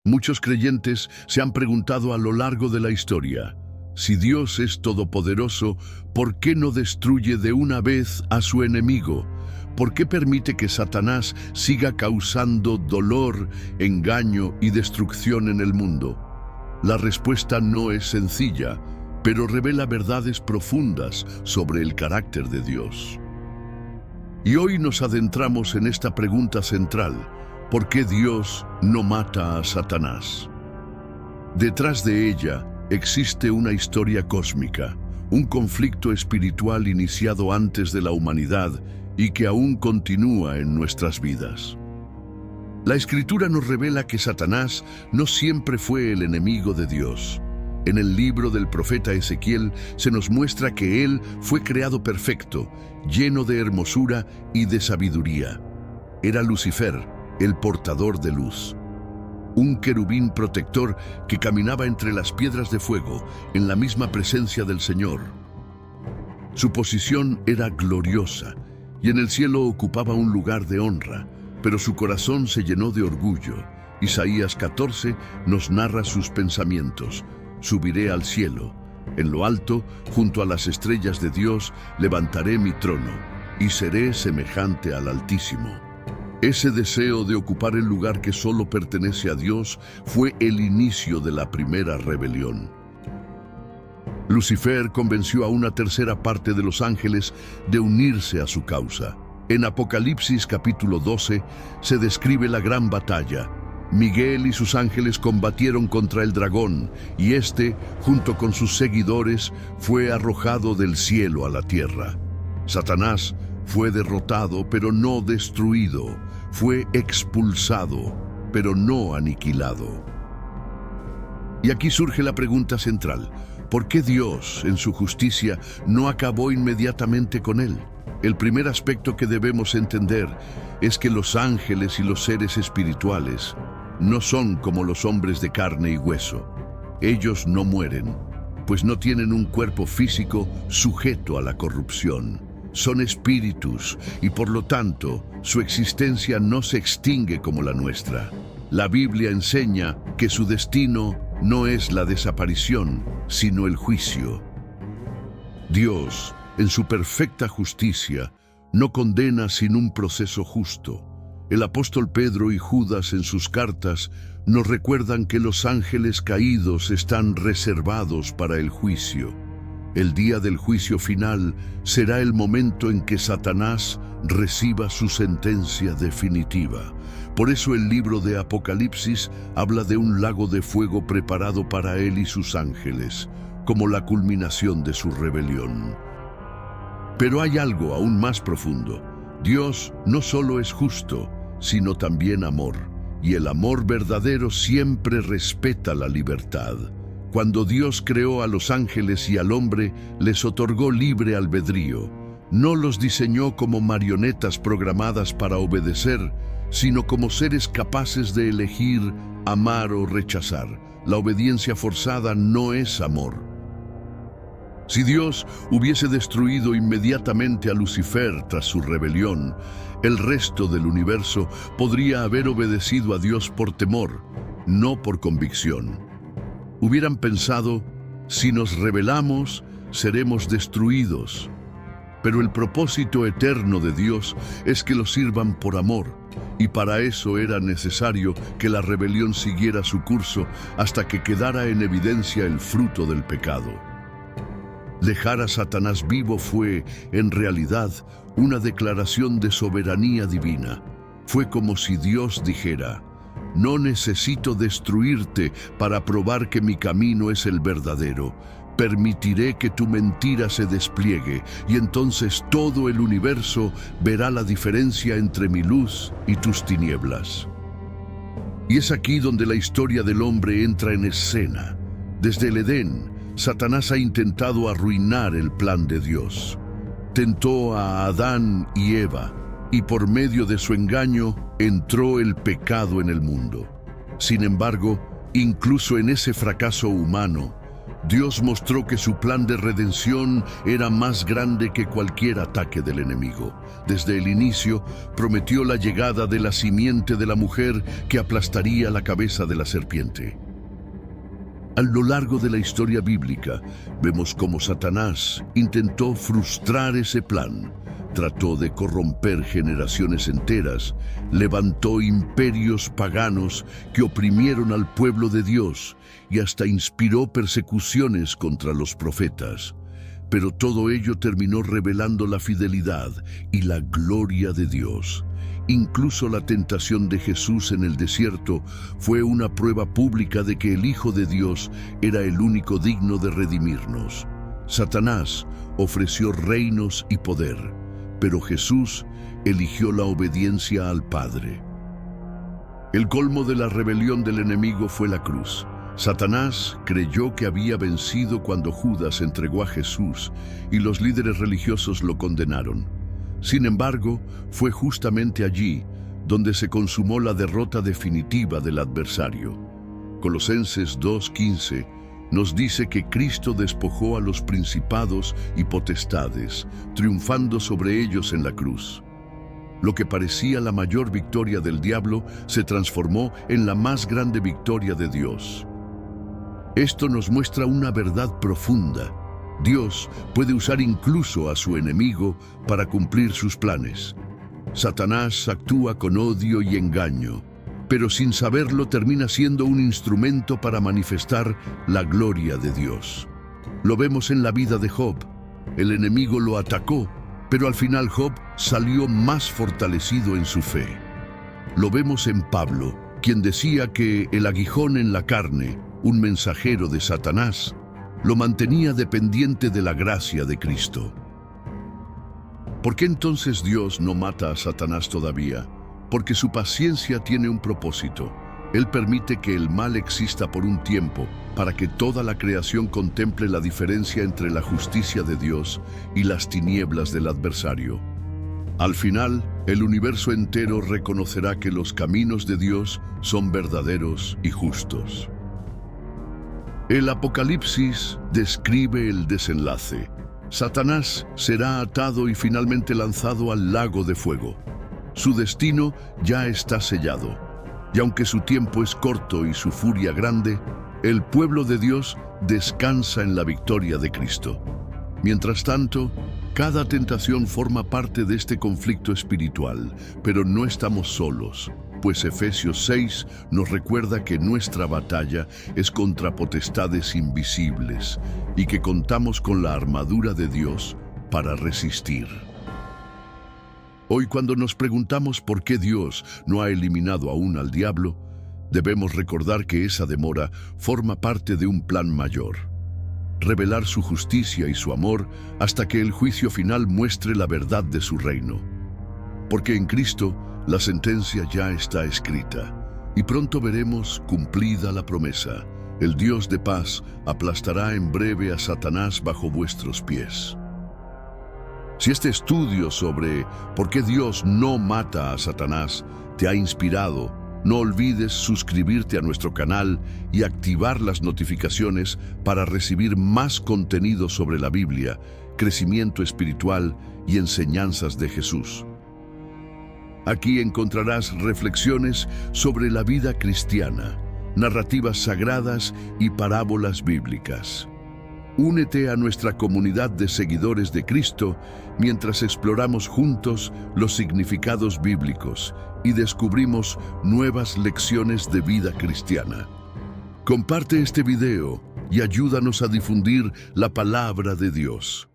Muchos creyentes se han preguntado a lo largo de la historia, si Dios es todopoderoso, ¿por qué no destruye de una vez a su enemigo? ¿Por qué permite que Satanás siga causando dolor, engaño y destrucción en el mundo? La respuesta no es sencilla, pero revela verdades profundas sobre el carácter de Dios. Y hoy nos adentramos en esta pregunta central: ¿por qué Dios no mata a Satanás? Detrás de ella existe una historia cósmica, un conflicto espiritual iniciado antes de la humanidad y que aún continúa en nuestras vidas. La Escritura nos revela que Satanás no siempre fue el enemigo de Dios. En el libro del profeta Ezequiel se nos muestra que él fue creado perfecto, lleno de hermosura y de sabiduría. Era Lucifer, el portador de luz, un querubín protector que caminaba entre las piedras de fuego en la misma presencia del Señor. Su posición era gloriosa y en el cielo ocupaba un lugar de honra, pero su corazón se llenó de orgullo. Isaías 14 nos narra sus pensamientos: subiré al cielo, en lo alto, junto a las estrellas de Dios, levantaré mi trono y seré semejante al Altísimo. Ese deseo de ocupar el lugar que solo pertenece a Dios fue el inicio de la primera rebelión. Lucifer convenció a una tercera parte de los ángeles de unirse a su causa. En Apocalipsis capítulo 12 se describe la gran batalla. Miguel y sus ángeles combatieron contra el dragón, y éste, junto con sus seguidores, fue arrojado del cielo a la tierra. Satanás fue derrotado, pero no destruido. Fue expulsado, pero no aniquilado. Y aquí surge la pregunta central: ¿por qué Dios, en su justicia, no acabó inmediatamente con él? El primer aspecto que debemos entender es que los ángeles y los seres espirituales no son como los hombres de carne y hueso. Ellos no mueren, pues no tienen un cuerpo físico sujeto a la corrupción. Son espíritus y por lo tanto su existencia no se extingue como la nuestra. La Biblia enseña que su destino no es la desaparición, sino el juicio. Dios, en su perfecta justicia, no condena sin un proceso justo. El apóstol Pedro y Judas en sus cartas nos recuerdan que los ángeles caídos están reservados para el juicio. El día del juicio final será el momento en que Satanás reciba su sentencia definitiva. Por eso el libro de Apocalipsis habla de un lago de fuego preparado para él y sus ángeles, como la culminación de su rebelión. Pero hay algo aún más profundo. Dios no solo es justo, sino también amor, y el amor verdadero siempre respeta la libertad. Cuando Dios creó a los ángeles y al hombre, les otorgó libre albedrío. No los diseñó como marionetas programadas para obedecer, sino como seres capaces de elegir, amar o rechazar. La obediencia forzada no es amor. Si Dios hubiese destruido inmediatamente a Lucifer tras su rebelión, el resto del universo podría haber obedecido a Dios por temor, no por convicción. Hubieran pensado: si nos rebelamos, seremos destruidos. Pero el propósito eterno de Dios es que lo sirvan por amor, y para eso era necesario que la rebelión siguiera su curso hasta que quedara en evidencia el fruto del pecado. Dejar a Satanás vivo fue, en realidad, una declaración de soberanía divina. Fue como si Dios dijera: no necesito destruirte para probar que mi camino es el verdadero. Permitiré que tu mentira se despliegue, y entonces todo el universo verá la diferencia entre mi luz y tus tinieblas. Y es aquí donde la historia del hombre entra en escena. Desde el Edén, Satanás ha intentado arruinar el plan de Dios. Tentó a Adán y Eva, y por medio de su engaño entró el pecado en el mundo. Sin embargo, incluso en ese fracaso humano, Dios mostró que su plan de redención era más grande que cualquier ataque del enemigo. Desde el inicio, prometió la llegada de la simiente de la mujer que aplastaría la cabeza de la serpiente. A lo largo de la historia bíblica, vemos cómo Satanás intentó frustrar ese plan. Trató de corromper generaciones enteras, levantó imperios paganos que oprimieron al pueblo de Dios y hasta inspiró persecuciones contra los profetas. Pero todo ello terminó revelando la fidelidad y la gloria de Dios. Incluso la tentación de Jesús en el desierto fue una prueba pública de que el Hijo de Dios era el único digno de redimirnos. Satanás ofreció reinos y poder, pero Jesús eligió la obediencia al Padre. El colmo de la rebelión del enemigo fue la cruz. Satanás creyó que había vencido cuando Judas entregó a Jesús y los líderes religiosos lo condenaron. Sin embargo, fue justamente allí donde se consumó la derrota definitiva del adversario. Colosenses 2:15 nos dice que Cristo despojó a los principados y potestades, triunfando sobre ellos en la cruz. Lo que parecía la mayor victoria del diablo se transformó en la más grande victoria de Dios. Esto nos muestra una verdad profunda. Dios puede usar incluso a su enemigo para cumplir sus planes. Satanás actúa con odio y engaño, pero sin saberlo termina siendo un instrumento para manifestar la gloria de Dios. Lo vemos en la vida de Job. El enemigo lo atacó, pero al final Job salió más fortalecido en su fe. Lo vemos en Pablo, quien decía que el aguijón en la carne, un mensajero de Satanás, lo mantenía dependiente de la gracia de Cristo. ¿Por qué entonces Dios no mata a Satanás todavía? Porque su paciencia tiene un propósito. Él permite que el mal exista por un tiempo, para que toda la creación contemple la diferencia entre la justicia de Dios y las tinieblas del adversario. Al final, el universo entero reconocerá que los caminos de Dios son verdaderos y justos. El Apocalipsis describe el desenlace. Satanás será atado y finalmente lanzado al lago de fuego. Su destino ya está sellado. Y aunque su tiempo es corto y su furia grande, el pueblo de Dios descansa en la victoria de Cristo. Mientras tanto, cada tentación forma parte de este conflicto espiritual, pero no estamos solos, pues Efesios 6 nos recuerda que nuestra batalla es contra potestades invisibles y que contamos con la armadura de Dios para resistir. Hoy, cuando nos preguntamos por qué Dios no ha eliminado aún al diablo, debemos recordar que esa demora forma parte de un plan mayor. Revelar su justicia y su amor hasta que el juicio final muestre la verdad de su reino. Porque en Cristo la sentencia ya está escrita y pronto veremos cumplida la promesa. El Dios de paz aplastará en breve a Satanás bajo vuestros pies. Si este estudio sobre por qué Dios no mata a Satanás te ha inspirado, no olvides suscribirte a nuestro canal y activar las notificaciones para recibir más contenido sobre la Biblia, crecimiento espiritual y enseñanzas de Jesús. Aquí encontrarás reflexiones sobre la vida cristiana, narrativas sagradas y parábolas bíblicas. Únete a nuestra comunidad de seguidores de Cristo mientras exploramos juntos los significados bíblicos y descubrimos nuevas lecciones de vida cristiana. Comparte este video y ayúdanos a difundir la palabra de Dios.